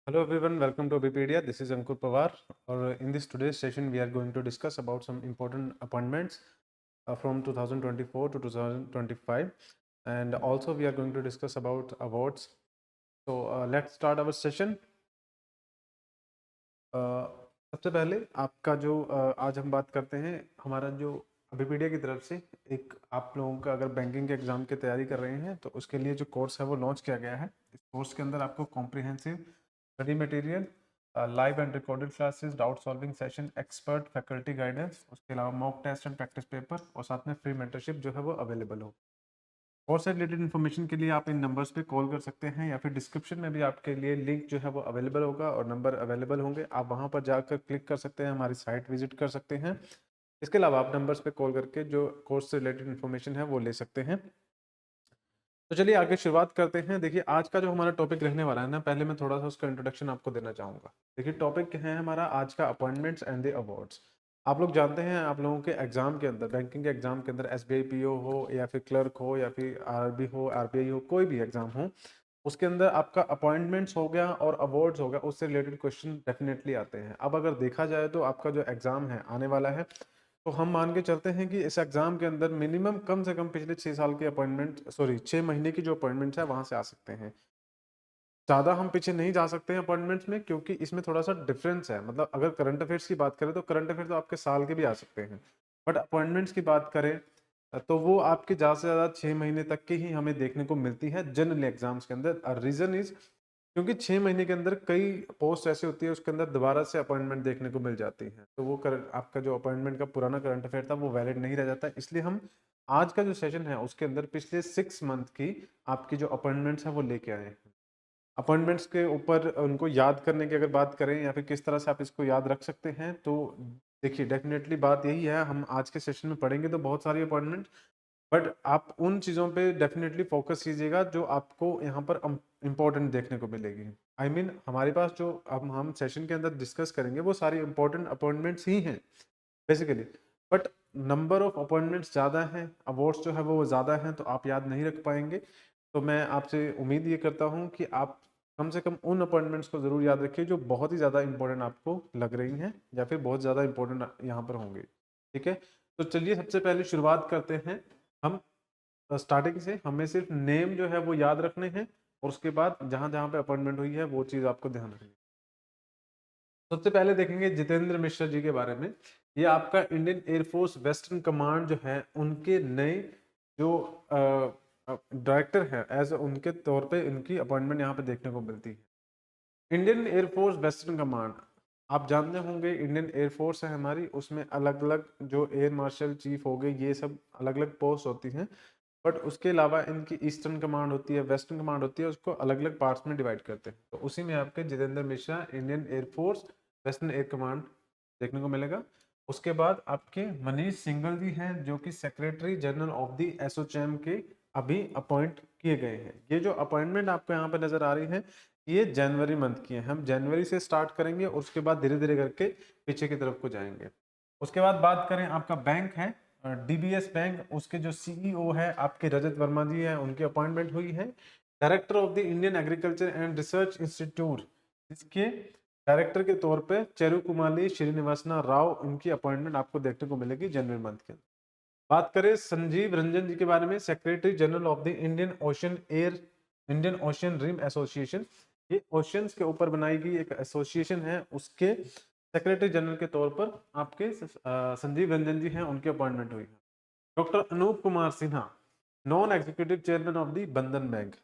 Hello everyone, welcome to Wikipedia. This is Ankur Pawar. Or in this today's session, we are going to discuss about some important appointments from 2024 to 2025, and also we are going to discuss about awards. So let's start our session. सबसे पहले आपका जो आज हम बात करते हैं हमारा जो विकिपीडिया की तरफ से एक आप लोगों का अगर बैंकिंग के एग्जाम की तैयारी कर रहे हैं तो उसके लिए जो कोर्स है वो लॉन्च किया गया है। इस कोर्स के अंदर आपको comprehensive study material, live and recorded classes, doubt solving session, expert faculty guidance, उसके अलावा mock test and practice paper और साथ में फ्री मेंटरशिप जो है वो अवेलेबल हो। कोर्स से रिलेटेड इन्फॉर्मेशन के लिए आप इन नंबर्स पे कॉल कर सकते हैं या फिर डिस्क्रिप्शन में भी आपके लिए लिंक जो है वो अवेलेबल होगा और नंबर अवेलेबल होंगे। आप वहां पर जाकर क्लिक कर सकते हैं, हमारी साइट विजिट कर सकते हैं। इसके अलावा आप नंबर्स पे कॉल करके जो कोर्स से रिलेटेड इन्फॉर्मेशन है वो ले सकते हैं। तो चलिए आगे शुरुआत करते हैं। देखिए आज का जो हमारा टॉपिक रहने वाला है ना, पहले मैं थोड़ा सा उसका इंट्रोडक्शन आपको देना चाहूँगा। देखिए टॉपिक है हमारा आज का अपॉइंटमेंट्स एंड द अवार्ड्स। आप लोग जानते हैं आप लोगों के एग्जाम के अंदर, बैंकिंग के एग्जाम के अंदर एसबीआई पीओ हो या फिर क्लर्क हो या फिर आरबी हो, आरबीआई हो, कोई भी एग्जाम हो, उसके अंदर आपका अपॉइंटमेंट्स हो गया और अवार्ड्स हो गया, उससे रिलेटेड क्वेश्चन डेफिनेटली आते हैं। अब अगर देखा जाए तो आपका जो एग्जाम है आने वाला है, तो हम मान के चलते हैं कि इस एग्जाम के अंदर मिनिमम कम से कम पिछले 6 साल की अपॉइंटमेंट, सॉरी 6 महीने की जो अपॉइंटमेंट्स है वहां से आ सकते हैं। ज़्यादा हम पीछे नहीं जा सकते हैं अपॉइंटमेंट्स में, क्योंकि इसमें थोड़ा सा डिफरेंस है। मतलब अगर करंट अफेयर्स की बात करें तो करंट अफेयर तो आपके साल के भी आ सकते हैं, बट अपॉइंटमेंट्स की बात करें तो वो आपके ज़्यादा से ज़्यादा 6 महीने तक की ही हमें देखने को मिलती है जनरल एग्जाम्स के अंदर। रीज़न इज क्योंकि 6 महीने के अंदर कई पोस्ट ऐसी होती है उसके अंदर दोबारा से अपॉइंटमेंट देखने को मिल जाती है, तो वो आपका जो अपॉइंटमेंट का पुराना करंट अफेयर था वो वैलिड नहीं रह जाता। इसलिए हम आज का जो सेशन है उसके अंदर पिछले 6 मंथ की आपकी जो अपॉइंटमेंट्स है वो लेके आए हैं। अपॉइंटमेंट्स के ऊपर उनको याद करने की अगर बात करें या फिर किस तरह से आप इसको याद रख सकते हैं, तो देखिए डेफिनेटली बात यही है, हम आज के सेशन में पढ़ेंगे तो बहुत सारी अपॉइंटमेंट, बट आप उन चीज़ों पे डेफिनेटली फोकस कीजिएगा जो आपको यहाँ पर इम्पोर्टेंट देखने को मिलेगी। आई मीन हमारे पास जो अब हम सेशन के अंदर डिस्कस करेंगे वो सारी इंपॉर्टेंट अपॉइंटमेंट्स ही हैं basically, but number of appointments ज़्यादा हैं, अवार्ड्स जो है वो ज़्यादा हैं, तो आप याद नहीं रख पाएंगे। तो मैं आपसे उम्मीद ये करता हूँ कि आप कम से कम उन अपॉइंटमेंट्स को ज़रूर याद रखिए जो बहुत ही ज़्यादा इंपॉर्टेंट आपको लग रही हैं या फिर बहुत ज़्यादा इंपॉर्टेंट यहाँ पर होंगे। ठीक है, तो चलिए सबसे पहले शुरुआत करते हैं हम स्टार्टिंग से। हमें सिर्फ नेम जो है वो याद रखने हैं और उसके बाद जहाँ जहाँ पे अपॉइंटमेंट हुई है वो चीज़ आपको ध्यान रखनी है। सबसे पहले देखेंगे जितेंद्र मिश्रा जी के बारे में। ये आपका इंडियन एयरफोर्स वेस्टर्न कमांड जो है उनके नए जो डायरेक्टर है, एज उनके तौर पे इनकी अपॉइंटमेंट यहाँ पे देखने को मिलती है। इंडियन एयरफोर्स वेस्टर्न कमांड, आप जानते होंगे इंडियन एयरफोर्स है हमारी, उसमें अलग अलग जो एयर मार्शल चीफ हो गए ये सब अलग अलग पोस्ट होती हैं, बट उसके अलावा इनकी ईस्टर्न कमांड होती है, वेस्टर्न कमांड होती है, उसको अलग अलग पार्ट्स में डिवाइड करते हैं। तो उसी में आपके Jitendra Mishra Indian air force western air command देखने को मिलेगा। उसके बाद आपके मनीष सिंघल जी हैं जो कि secretary general of the ASSOCHAM के अभी अपॉइंट किए गए हैं। ये जो अपॉइंटमेंट आपको यहाँ पे नजर आ रही है ये जनवरी मंथ की है। हम जनवरी से स्टार्ट करेंगे और उसके बाद धीरे धीरे करके पीछे की तरफ को जाएंगे। उसके बाद बात करें आपका बैंक है डीबीएस बैंक, उसके जो सीईओ है आपके रजत वर्मा जी हैं, उनकी अपॉइंटमेंट हुई है। Director of the Indian agriculture and research institute, इसके डायरेक्टर के तौर पे चेरुकुमाली श्रीनिवासना राव, उनकी अपॉइंटमेंट आपको देखने को मिलेगी जनवरी मंथ के। बात करें संजीव रंजन जी के बारे में, secretary general of the Indian Ocean Rim Association, ये ओशियंस के ऊपर बनाई गई एक एसोसिएशन है, उसके सेक्रेटरी जनरल के तौर पर आपके संजीव रंजन जी हैं, उनकी अपॉइंटमेंट हुई है। Doctor Anup Kumar Sinha, non executive chairman of the Bandhan bank.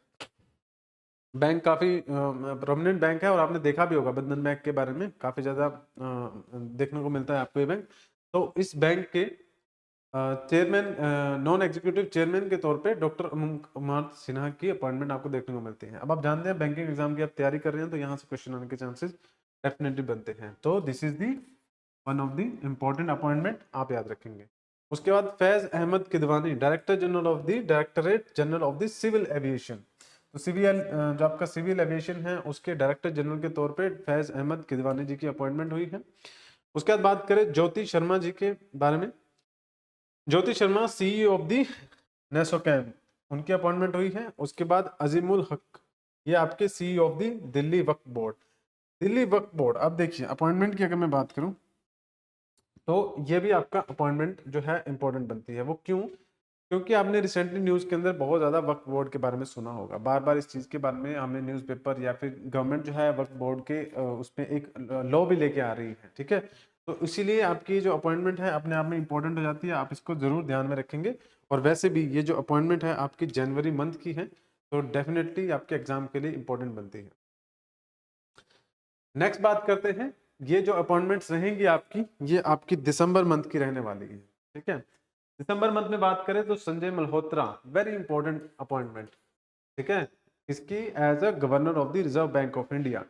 Bank काफी प्रोमिनेंट बैंक है और आपने देखा भी होगा बंधन बैंक के बारे में, काफी ज्यादा देखने को मिलता है आपको ये बैंक। तो इस बैंक के चेयरमैन, नॉन एग्जीक्यूटिव चेयरमैन के तौर पे डॉक्टर अनूप कुमार सिन्हा की अपॉइंटमेंट आपको देखने को मिलती है। अब आप जानते हैं बैंकिंग एग्जाम की आप तैयारी कर रहे हैं तो यहाँ से क्वेश्चन आने के चांसेस डेफिनेटली बनते हैं। तो this is the one of the important appointment आप याद रखेंगे। उसके बाद Faiz Ahmed Kidwani, director general of the directorate general of the civil aviation. तो सिविल जो आपका सिविल एविएशन है उसके डायरेक्टर जनरल के तौर पे फैज अहमद किदवानी जी की अपॉइंटमेंट हुई है। उसके बाद बात करें ज्योति शर्मा जी के बारे में। Jyoti Sharma CEO of the नेसोकैम, उनकी अपॉइंटमेंट हुई है। उसके बाद अजीमुल हक, ये आपके CEO of the Delhi Waqf board. Delhi Waqf board, अब देखिए अपॉइंटमेंट की अगर मैं बात करूं तो ये भी आपका अपॉइंटमेंट जो है इंपॉर्टेंट बनती है। वो क्यों? क्योंकि आपने रिसेंटली न्यूज़ के अंदर बहुत ज़्यादा वक्फ बोर्ड के बारे में सुना होगा, बार बार इस चीज़ के बारे में हमें न्यूज़पेपर या फिर गवर्नमेंट जो है वक्फ बोर्ड के उसमें एक लॉ भी लेके आ रही है, ठीक है। तो इसीलिए आपकी जो अपॉइंटमेंट है अपने आप में इंपॉर्टेंट हो जाती है, आप इसको ज़रूर ध्यान में रखेंगे। और वैसे भी ये जो अपॉइंटमेंट है आपकी जनवरी मंथ की है, तो डेफिनेटली आपके एग्जाम के लिए इंपॉर्टेंट बनती है। नेक्स्ट बात करते हैं, ये जो अपॉइंटमेंट्स रहेंगी आपकी, ये आपकी दिसंबर मंथ की रहने वाली है, ठीक है। दिसंबर मंथ में बात करें तो Sanjay Malhotra, very important appointment, ठीक है, इसकी as a governor of the reserve bank of India.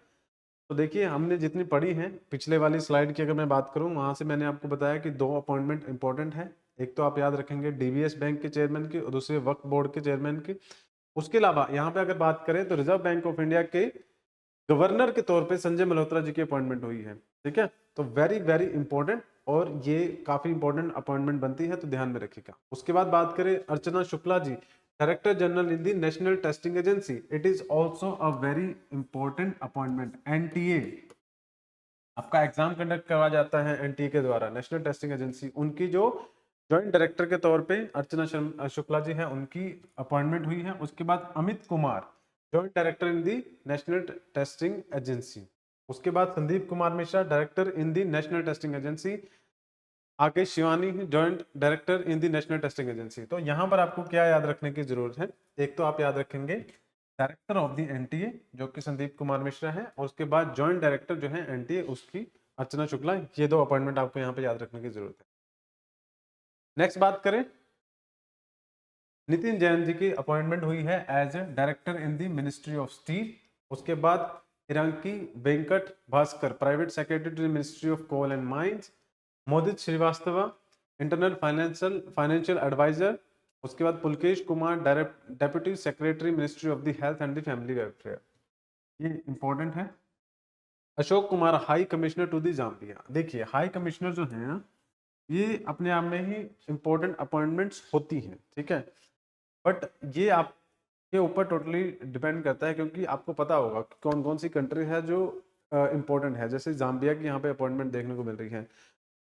तो देखिए हमने जितनी पढ़ी है, पिछले वाली स्लाइड की अगर मैं बात करूं, वहां से मैंने आपको बताया कि दो अपॉइंटमेंट इंपॉर्टेंट है। एक तो आप याद रखेंगे डीबीएस बैंक के चेयरमैन की, और दूसरे वक्फ बोर्ड के चेयरमैन की। उसके अलावा यहाँ पे अगर बात करें तो रिजर्व बैंक ऑफ इंडिया के गवर्नर के तौर पे संजय मल्होत्रा जी की अपॉइंटमेंट हुई है, ठीक है। तो वेरी वेरी इंपॉर्टेंट, और ये काफी इंपॉर्टेंट अपॉइंटमेंट बनती है, तो ध्यान में रखिएगा। उसके बाद बात करें Archana Shukla ji, director general in the national testing agency, it is also a very important appointment. NTA, आपका एग्जाम कंडक्ट करवाया जाता है एनटीए के द्वारा, नेशनल टेस्टिंग एजेंसी, उनकी जो ज्वाइंट डायरेक्टर के तौर पे अर्चना शुक्ला जी हैं, उनकी अपॉइंटमेंट हुई है। उसके बाद Amit Kumar, joint director in the national testing agency. उसके बाद Sandeep Kumar Mishra, director in the national testing agency. आगे Shivani, joint director in the national testing agency. तो यहाँ पर आपको क्या याद रखने की जरूरत है? एक तो आप याद रखेंगे डायरेक्टर ऑफ दी एनटीए जो कि संदीप कुमार मिश्रा है, और उसके बाद ज्वाइंट डायरेक्टर जो है एनटीए उसकी अर्चना शुक्ला। ये दो अपॉइंटमेंट आपको यहाँ पे याद रखने की जरूरत है। नेक्स्ट बात करें, नितिन जैन जी की अपॉइंटमेंट हुई है as a director in the ministry of steel. उसके बाद Hiranki Venkat Bhaskar, private secretary to ministry of coal and mines. Modit Srivastava, internal financial advisor. उसके बाद Pulkesh Kumar, deputy secretary ministry of the health and the family welfare, ये इंपॉर्टेंट है। Ashok Kumar, high commissioner to the Zambia. देखिए high commissioner जो है ये अपने आप में ही इंपॉर्टेंट अपॉइंटमेंट्स होती हैं, ठीक है, बट ये आपके ऊपर टोटली डिपेंड करता है, क्योंकि आपको पता होगा कि कौन कौन सी कंट्री है जो इंपॉर्टेंट है। जैसे जाम्बिया की यहाँ पे अपॉइंटमेंट देखने को मिल रही है।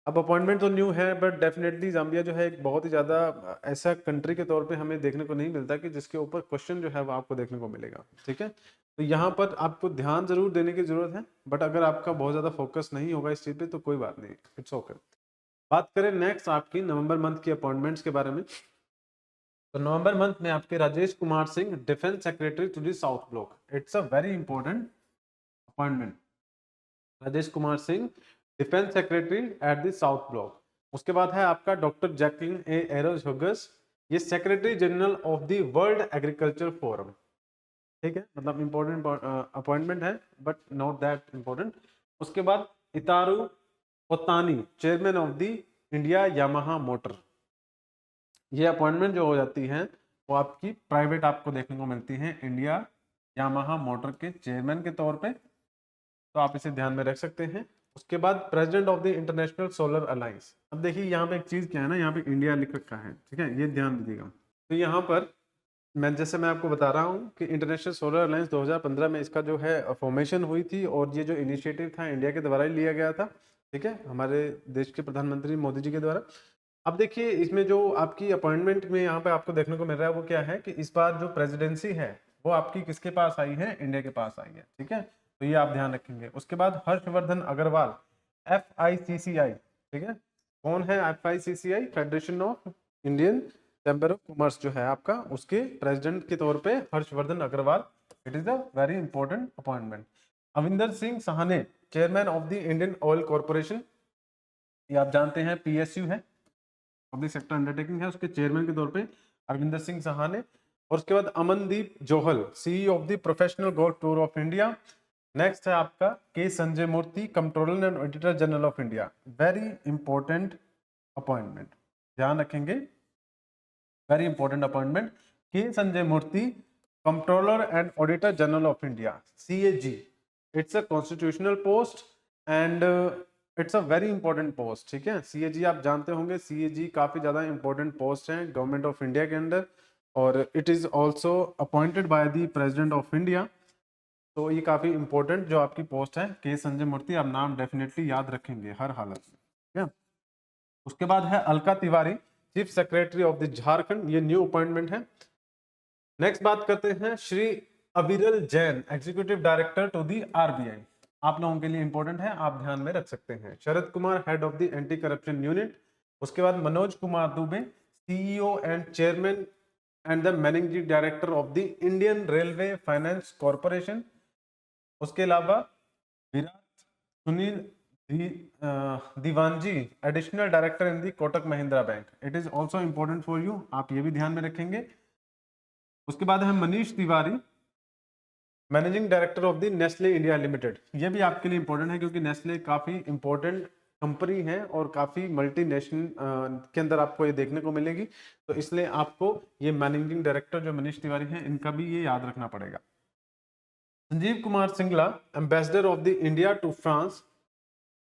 अब अपॉइंटमेंट तो न्यू है, बट डेफिनेटली जाम्बिया जो है एक बहुत ही ज़्यादा ऐसा कंट्री के तौर पे हमें देखने को नहीं मिलता कि जिसके ऊपर क्वेश्चन जो है वो आपको देखने को मिलेगा, ठीक है। तो यहाँ पर आपको ध्यान जरूर देने की जरूरत है, बट अगर आपका बहुत ज़्यादा फोकस नहीं होगा इस चीज़ पे तो कोई बात नहीं, इट्स ओके। बात करें नेक्स्ट आपकी नवंबर मंथ की अपॉइंटमेंट्स के बारे में, तो नवंबर मंथ में आपके Rajesh Kumar Singh, defence secretary to the South Block, it's a very important appointment. Rajesh Kumar Singh, defence secretary at the South Block. उसके बाद है आपका doctor Jacqueline A Eros Hughes, ये secretary general of the World Agriculture Forum, ठीक है, मतलब इंपॉर्टेंट अपॉइंटमेंट है but not that important. उसके बाद Itaru Otani, chairman of the India Yamaha Motor. ये अपॉइंटमेंट जो हो जाती है वो आपकी प्राइवेट आपको देखने को मिलती है, इंडिया यामाहा मोटर के चेयरमैन के तौर पे, तो आप इसे ध्यान में रख सकते हैं। उसके बाद president of the international solar alliance. अब देखिए यहाँ पे एक चीज क्या है ना, यहाँ पे इंडिया लिख रखा है, ठीक है, ये ध्यान दीजिएगा। तो यहाँ पर मैं आपको बता रहा हूँ कि इंटरनेशनल सोलर अलायंस 2015 में इसका जो है फॉर्मेशन हुई थी, और ये जो इनिशिएटिव था इंडिया के द्वारा ही लिया गया था, ठीक है, हमारे देश के प्रधानमंत्री मोदी जी के द्वारा। अब देखिए इसमें जो आपकी अपॉइंटमेंट में यहाँ पे आपको देखने को मिल रहा है वो क्या है कि इस बार जो प्रेसिडेंसी है वो आपकी किसके पास आई है? इंडिया के पास आई है, ठीक है, तो ये आप ध्यान रखेंगे। उसके बाद हर्षवर्धन अग्रवाल, FICCI, ठीक है, कौन है FICCI? Federation of Indian chamber of commerce जो है आपका, उसके प्रेसिडेंट के तौर पे Harshvardhan Agrawal, it is a very important appointment. Avinder Singh Sahane, chairman of the Indian Oil Corporation, ये आप जानते हैं PSU है, पब्लिक सेक्टर अंडरटेकिंग है, उसके चेयरमैन के तौर पे अरविंदर सिंह सहाने। और उसके बाद Amandeep Johal, CEO of the professional golf tour of India. Next है आपका K Sanjay Murthy, controller and auditor general of India, very important appointment, ध्यान रखेंगे, very important appointment. K Sanjay Murthy, controller and auditor general of India, CAG, it's a constitutional post and it's a very important post, ठीक है। CAG आप जानते होंगे, CAG काफी ज्यादा important post है गवर्नमेंट ऑफ इंडिया के अंदर, और it is also appointed by the president of India. तो ये काफी इंपॉर्टेंट जो आपकी पोस्ट है के संजय मूर्ति, आप नाम डेफिनेटली याद रखेंगे हर हालत में, ठीक है। उसके बाद है Alka Tiwari, chief secretary of the Jharkhand, ये न्यू अपॉइंटमेंट है। नेक्स्ट बात करते हैं Shri Aviral Jain, executive director to the RBI, आप लोगों के लिए इंपॉर्टेंट है, आप ध्यान में रख सकते हैं। Sharad Kumar, head of the anti corruption unit. उसके बाद Manoj Kumar Dubey, CEO and chairman and the managing director of the Indian Railway Finance Corporation. उसके अलावा Virat Sunil Diwanji, additional director in the Kotak Mahindra bank, it is also important for you, आप ये भी ध्यान में रखेंगे। उसके बाद है Manish Tiwari, managing director of the Nestle India Limited, ये भी आपके लिए इंपॉर्टेंट है क्योंकि नेस्ले काफी इंपॉर्टेंट कंपनी है और काफी मल्टीनेशनल के अंदर आपको ये देखने को मिलेगी, तो इसलिए आपको ये मैनेजिंग डायरेक्टर जो मनीष तिवारी है इनका भी ये याद रखना पड़ेगा। Sanjeev Kumar Singla, ambassador of the India to France,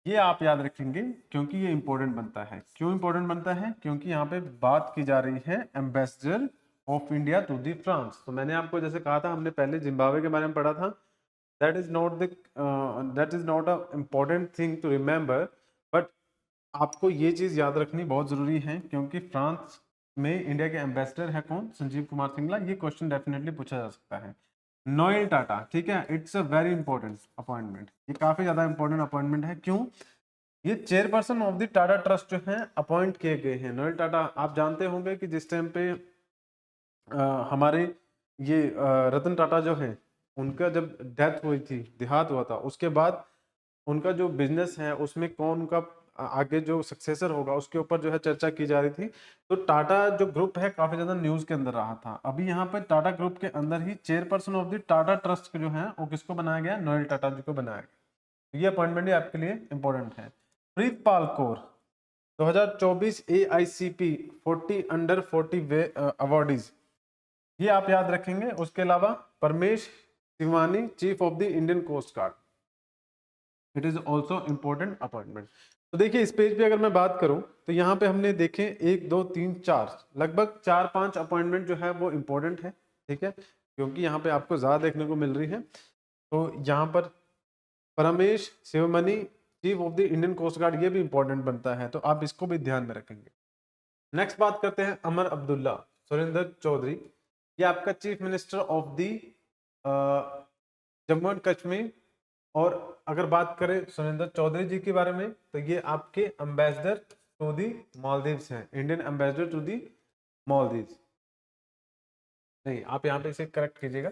ये आप याद रखेंगे क्योंकि ये इंपॉर्टेंट बनता है। क्यों इंपॉर्टेंट बनता है? क्योंकि यहाँ पे बात की जा रही है ambassador of India to the France. तो मैंने आपको जैसे कहा था, हमने पहले जिम्बाब्वे के बारे में पढ़ा था, that is not a important thing to remember, but आपको ये चीज याद रखनी बहुत जरूरी है क्योंकि फ्रांस में इंडिया के एम्बेसडर है कौन? संजीव कुमार सिंगला। ये क्वेश्चन डेफिनेटली पूछा जा सकता है। नोएल टाटा, ठीक है, it's a very important appointment, ये काफी ज्यादा इंपॉर्टेंट अपॉइंटमेंट है। क्यों? ये chairperson of the Tata trust जो है अपॉइंट किए गए हैं। नोएल टाटा, आप जानते होंगे कि जिस टाइम पे हमारे ये रतन टाटा जो है, उनका जब डेथ हुई थी, देहांत हुआ था, उसके बाद उनका जो बिजनेस है उसमें कौन उनका आगे जो सक्सेसर होगा उसके ऊपर जो है चर्चा की जा रही थी। तो टाटा जो ग्रुप है काफी ज्यादा न्यूज के अंदर रहा था। अभी यहाँ पे टाटा ग्रुप के अंदर ही chairperson of the Tata trust जो है वो किसको बनाया गया? नोएल टाटा जी को बनाया गया। ये अपॉइंटमेंट आपके लिए इंपॉर्टेंट है। Pritpal Kaur, 2024 AICP 40 under 40 awardees, ये आप याद रखेंगे। उसके अलावा Paramesh Shivani, chief of the Indian coast guard, it is also important appointment. तो देखिए इस पेज पे अगर मैं बात करूं तो यहाँ पे हमने देखे 1 2 3 4 लगभग 4-5 अपॉइंटमेंट जो है वो इंपॉर्टेंट है, ठीक है, क्योंकि यहाँ पे आपको ज्यादा देखने को मिल रही है। तो यहाँ पर Paramesh Sivamani, chief of the Indian coast guard, ये भी इंपॉर्टेंट बनता है, तो आप इसको भी ध्यान में रखेंगे। नेक्स्ट बात करते हैं अमर अब्दुल्ला सुरेंद्र चौधरी, ये आपका chief minister of the Jammu and Kashmir. और अगर बात करें सुरेंद्र चौधरी जी के बारे में तो ये आपके एम्बेसडर टू दी मालदीव्स हैं, Indian ambassador to the Maldives. नहीं, आप यहाँ पे इसे करेक्ट कीजिएगा,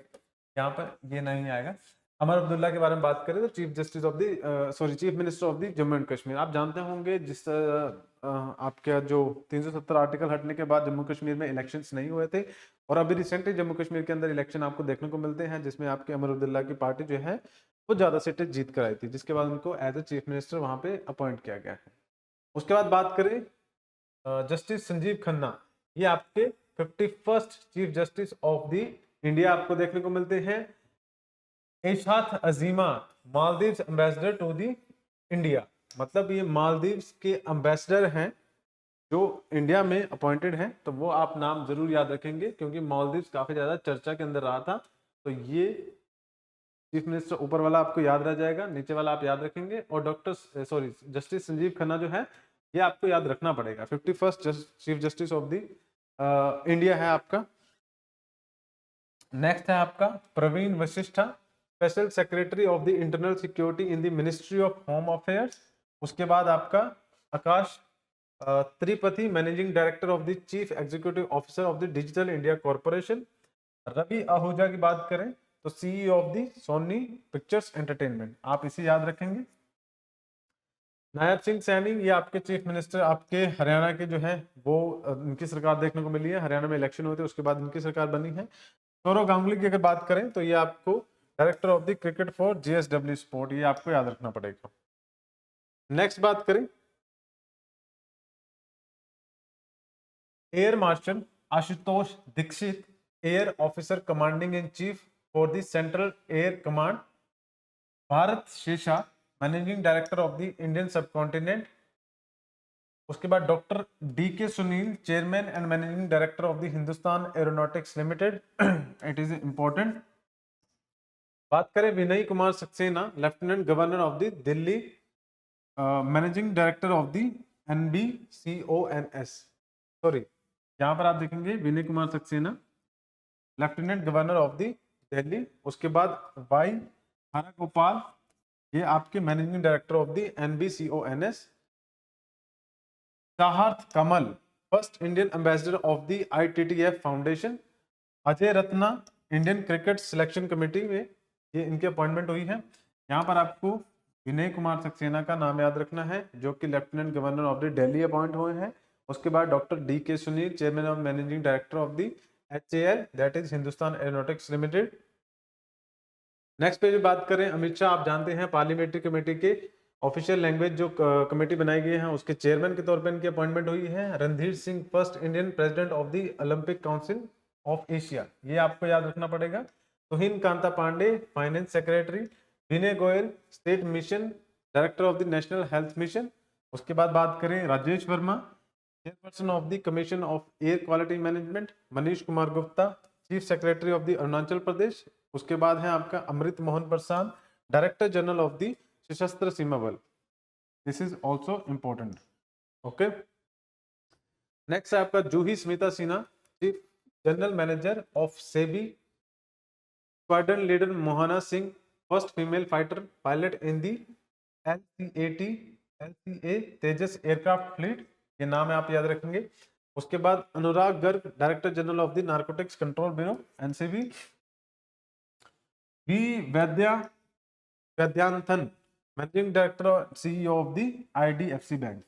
यहाँ पर ये नहीं आएगा। अमर अब्दुल्ला के बारे में बात करें तो chief justice of the chief minister of the Jammu and Kashmir. आप जानते होंगे जिस आपके जो 370 आर्टिकल हटने के बाद जम्मू कश्मीर में इलेक्शंस नहीं हुए थे, और अभी रिसेंटली जम्मू कश्मीर के अंदर इलेक्शन आपको देखने को मिलते हैं जिसमें आपके अमर अब्दुल्ला की पार्टी जो है वो ज्यादा सीटें जीत कर आई थी, जिसके बाद उनको एज ए चीफ मिनिस्टर वहां पे अपॉइंट किया गया है। उसके बाद बात करें जस्टिस संजीव खन्ना, ये आपके 51st chief justice of the India आपको देखने को मिलते हैं। Ishath Azeema, Maldives ambassador to the India, मतलब ये मालदीव्स के एम्बेसडर हैं जो इंडिया में अपॉइंटेड हैं, तो वो आप नाम जरूर याद रखेंगे क्योंकि मालदीव्स काफी ज्यादा चर्चा के अंदर रहा था। तो ये चीफ मिनिस्टर ऊपर वाला आपको याद रह जाएगा, नीचे वाला आप याद रखेंगे। और जस्टिस संजीव खन्ना जो है ये आपको याद रखना पड़ेगा। 51st chief justice of the India है आपका। नेक्स्ट है आपका Praveen Vashishtha, special secretary of the internal security in the ministry of home affairs. उसके बाद आपका Akash Tripathi, managing director of the chief executive officer of the Digital India Corporation. Ravi Ahuja की बात करें तो CEO of the Sony Pictures Entertainment, आप इसे याद रखेंगे। नायब सिंह सैनी, ये आपके चीफ मिनिस्टर आपके हरियाणा के जो है वो इनकी सरकार देखने को मिली है, हरियाणा में इलेक्शन हुए थे उसके बाद इनकी सरकार बनी है। सौरव गांगुली की अगर बात करें तो ये आपको director of the cricket for JSW sport, ये आपको याद रखना पड़ेगा। नेक्स्ट बात करें air marshal Ashutosh Dixit, air officer commanding in chief for the central air command. Bharat Shesha, managing director of the Indian subcontinent. उसके बाद doctor DK Sunil, chairman and managing director of the Hindustan aeronautics limited, it is important. बात करें Vinay Kumar Saxena, lieutenant governor of the Delhi, managing director of the NBCONS, sorry यहाँ पर आप देखेंगे Vinay Kumar Saxena, lieutenant governor of the Delhi, उसके बाद वाई हरा गोपाल, ये आपके managing director of the NBCONS, Sharath Kamal, first Indian ambassador of the ITTF foundation, Ajay Ratna, Indian cricket selection committee में ये इनकी अपॉइंटमेंट हुई है। यहाँ पर आपको विनय कुमार सक्सेना का नाम याद रखना है, जो कि lieutenant governor of the Delhi appoint हुए हैं। उसके बाद doctor DK Sunil, chairman of managing director of the HAL, that is Hindustan aeronautics limited. Next page बात करें, अमित शाह, आप जानते हैं पार्लियामेंट्री कमेटी के ऑफिशियल लैंग्वेज जो कमेटी बनाई गई है उसके चेयरमैन के तौर पर इनकी अपॉइंटमेंट हुई है। Randhir Singh, first Indian president of the Olympic Council of Asia, ये आपको याद रखना पड़ेगा। Tuhin Kanta Pandey, finance secretary. Vinay Goyal, state mission director of the national health mission. उसके बाद बात करें Rajesh Verma, chairperson of the commission of air quality management. Manish Kumar Gupta, chief secretary of the Arunachal Pradesh. उसके बाद है आपका Amrit Mohan Prasad, director general of the सशस्त्र सीमा Bal. This is also important. Okay, next है आपका Juhi Smita Sinha, chief general manager of SEBI. Squadron leader Mohana Singh, first female fighter pilot in the LCA Tejas aircraft fleet, ये नाम है आप याद रखेंगे। उसके बाद Anurag Garg, director general of the narcotics control bureau NCB। V Vaidyanathan, managing director CEO of the IDFC bank,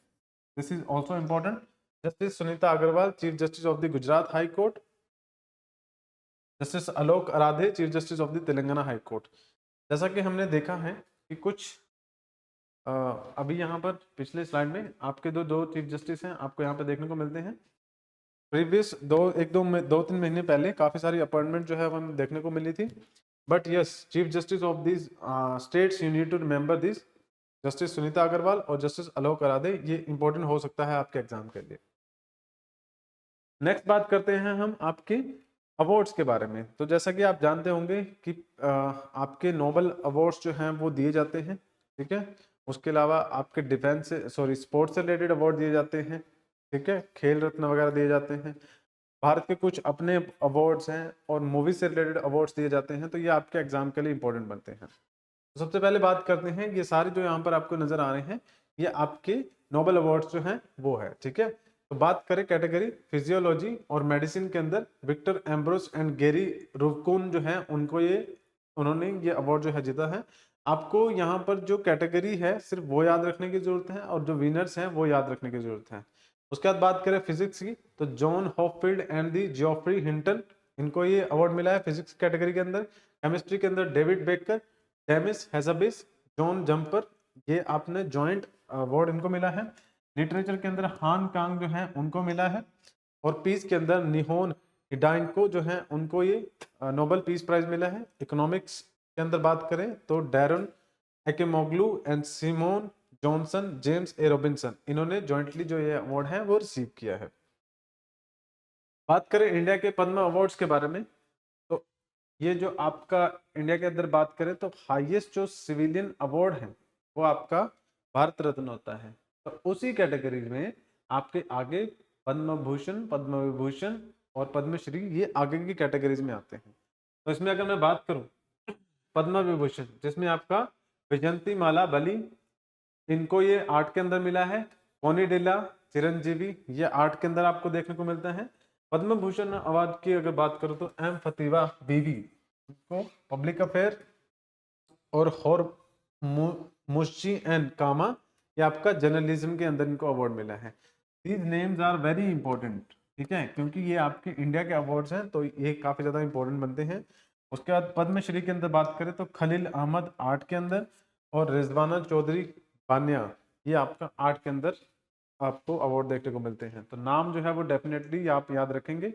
this is also important. Justice Sunita Agarwal, chief justice of the Gujarat high court. Justice Alok Aradhe, chief justice of the Telangana high court. जैसा कि हमने देखा है कि कुछ अभी यहाँ पर पिछले स्लाइड में आपके दो चीफ जस्टिस हैं, आपको यहाँ पे देखने को मिलते हैं। प्रीवियस दो तीन महीने पहले काफी सारी अपॉइंटमेंट जो है हमें देखने को मिली थी, but yes, chief justice of this states you need to remember this, justice Sunita Agarwal और जस्टिस आलोक आराधे, ये इंपॉर्टेंट हो सकता है आपके एग्जाम के लिए। नेक्स्ट बात करते हैं हम आपके अवार्ड्स के बारे में। तो जैसा कि आप जानते होंगे कि आपके नोबल अवार्ड्स जो हैं वो दिए जाते हैं, ठीक है। उसके अलावा आपके डिफेंस स्पोर्ट्स से रिलेटेड अवार्ड दिए जाते हैं, ठीक है। खेल रत्न वगैरह दिए जाते हैं। भारत के कुछ अपने अवार्ड्स हैं और मूवी से रिलेटेड अवार्ड्स दिए जाते हैं, तो ये आपके एग्जाम के लिए इंपॉर्टेंट बनते हैं। तो सबसे पहले बात करते हैं, ये सारे जो यहाँ पर आपको नजर आ रहे हैं ये आपके नोबल अवार्ड्स जो हैं वो है, ठीक है। तो बात करें कैटेगरी फिजियोलॉजी और मेडिसिन के अंदर, विक्टर एम्ब्रोस एंड गेरी रुवकून जो है उन्होंने ये अवार्ड जो है जीता है। आपको यहाँ पर जो कैटेगरी है सिर्फ वो याद रखने की जरूरत है और जो विनर्स हैं वो याद रखने की जरूरत है। उसके बाद बात करें फिजिक्स की, तो John Hopfield and the Geoffrey Hinton, इनको ये अवार्ड मिला है फिजिक्स कैटेगरी के अंदर। केमिस्ट्री के अंदर David Baker, Demis Hassabis, John Jumper, ये आपने जॉइंट अवार्ड इनको मिला है। लिटरेचर के अंदर हान कांग जो है उनको मिला है। और पीस के अंदर निहोन हिडाइनको जो है उनको ये नोबेल पीस प्राइज मिला है। इकोनॉमिक्स के अंदर बात करें तो Daron Acemoglu and Simon Johnson, James A Robinson, इन्होंने जॉइंटली जो ये अवार्ड है वो रिसीव किया है। बात करें इंडिया के पद्म अवार्ड्स के बारे में, तो ये जो आपका इंडिया के अंदर बात करें तो हाईएस्ट जो सिविलियन अवार्ड है वो आपका भारत रत्न होता है। तो उसी कैटेगरी में आपके आगे पद्म भूषण, पद्म विभूषण और पद्मश्री ये आगे की कैटेगरीज में आते हैं। तो इसमें अगर मैं बात करूं पद्म विभूषण, जिसमें आपका विजंती माला बली, इनको ये आर्ट के अंदर मिला है। कोनिडेला चिरंजीवी, ये आर्ट के अंदर आपको देखने को मिलता है। पद्म भूषण अवार्ड की अगर बात करूं तो एम फतीवा बीवी को पब्लिक अफेयर और मुश्ची एंड कामा, ये आपका जर्नलिज्म के अंदर इनको अवार्ड मिला है। These names are very important, ठीक है, क्योंकि ये आपके इंडिया के अवार्ड्स हैं तो ये काफी ज्यादा इंपॉर्टेंट बनते हैं। उसके बाद पद्मश्री के अंदर बात करें तो खलील अहमद आर्ट के अंदर और रिजवाना चौधरी बानिया, ये आपका आर्ट के अंदर आपको अवार्ड देखने को मिलते हैं। तो नाम जो है वो डेफिनेटली आप याद रखेंगे।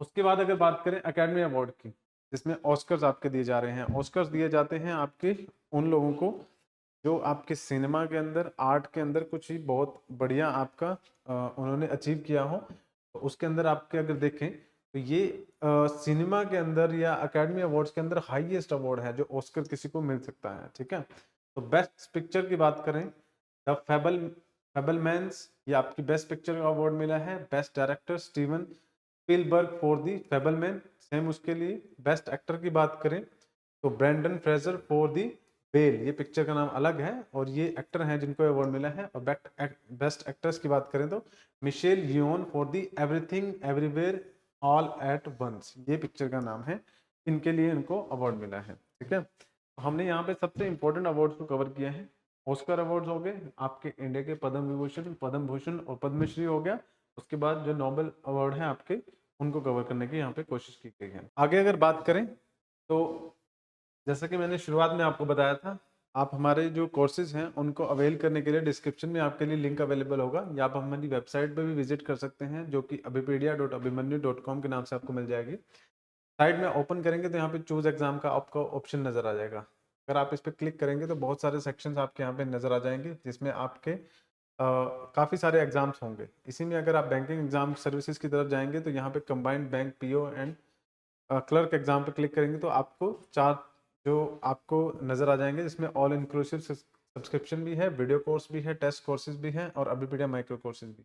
उसके बाद अगर बात करें एकेडमी अवार्ड की, जिसमें ऑस्कर्स आपके दिए जा रहे हैं। ऑस्कर्स दिए जाते हैं आपके उन लोगों को जो आपके सिनेमा के अंदर, आर्ट के अंदर कुछ ही बहुत बढ़िया आपका उन्होंने अचीव किया हो। तो उसके अंदर आपके अगर देखें तो तो ये सिनेमा के अंदर या अकेडमी अवार्ड्स के अंदर हाईएस्ट अवार्ड है जो ऑस्कर किसी को मिल सकता है, ठीक है। तो बेस्ट पिक्चर की बात करें, द फेबलमैन्स, ये आपकी बेस्ट पिक्चर का अवार्ड मिला है। Best director Steven Spielberg for the Fabelman, same उसके लिए। बेस्ट एक्टर की बात करें तो Brendan Fraser for the Whale, ये पिक्चर का नाम अलग है और ये एक्टर हैं जिनको अवार्ड मिला है। और बेस्ट एक्ट्रेस की बात करें तो Michelle Leon for the everything everywhere all at once, ये पिक्चर का नाम है, इनके लिए इनको अवार्ड मिला है, ठीक है। तो हमने यहाँ पे सबसे इंपॉर्टेंट अवार्ड्स को कवर किया है। ऑस्कर अवार्ड्स हो गए, आपके इंडिया के पद्म विभूषण, पद्म भूषण और पद्मश्री हो गया। उसके बाद जो नोबेल अवार्ड है आपके, उनको कवर करने की यहाँ पे कोशिश की गई है। आगे अगर बात करें तो जैसा कि मैंने शुरुआत में आपको बताया था, आप हमारे जो कोर्सेज हैं उनको अवेल करने के लिए डिस्क्रिप्शन में आपके लिए लिंक अवेलेबल होगा, या आप हमारी वेबसाइट पर भी विजिट कर सकते हैं जो कि abhipedia.abhimanyu.com के नाम से आपको मिल जाएगी। साइड में ओपन करेंगे तो यहाँ पे चूज एग्जाम का आपको ऑप्शन नजर आ जाएगा। अगर आप इस पर क्लिक करेंगे तो बहुत सारे सेक्शंस आपके यहाँ पे नजर आ जाएंगे जिसमें आपके काफ़ी सारे एग्जाम्स होंगे। इसी में अगर आप बैंकिंग एग्जाम सर्विसेज की तरफ जाएंगे तो यहाँ पे combined bank PO and clerk exam पे क्लिक करेंगे तो आपको 4 जो आपको नज़र आ जाएंगे, जिसमें ऑल इंक्लूसिव सब्सक्रिप्शन भी है, वीडियो कोर्स भी है, टेस्ट कोर्सेज भी हैं और अभिपीडिया माइक्रो कोर्सेज भी।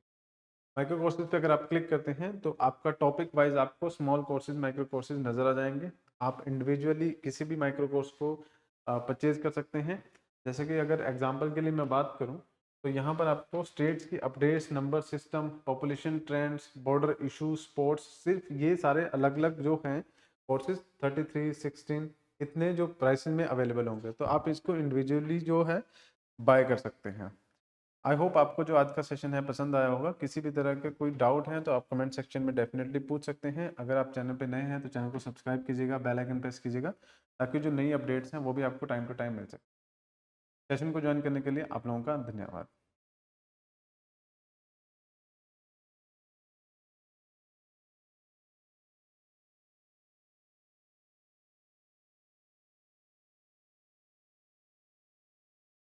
माइक्रो कोर्सेज पे अगर आप क्लिक करते हैं तो आपका टॉपिक वाइज आपको स्मॉल कोर्सेज माइक्रो कोर्सेज नज़र आ जाएंगे। आप इंडिविजुअली किसी भी माइक्रो कोर्स को परचेज कर सकते हैं। जैसे कि अगर एग्जांपल के लिए मैं बात करूं तो यहाँ पर आपको स्टेट्स की updates, number system, population trends, border issue, sports, सिर्फ ये सारे अलग अलग जो हैं कोर्सेज 33, 16 इतने जो प्राइसिंग में अवेलेबल होंगे, तो आप इसको इंडिविजुअली जो है बाय कर सकते हैं। आई होप आपको जो आज का सेशन है पसंद आया होगा। किसी भी तरह के कोई डाउट है तो आप कमेंट सेक्शन में डेफिनेटली पूछ सकते हैं। अगर आप चैनल पे नए हैं तो चैनल को सब्सक्राइब कीजिएगा, बेल आइकन प्रेस कीजिएगा ताकि जो नई अपडेट्स हैं वो भी आपको टाइम टू टाइम मिल सके। सेशन को ज्वाइन करने के लिए आप लोगों का धन्यवाद।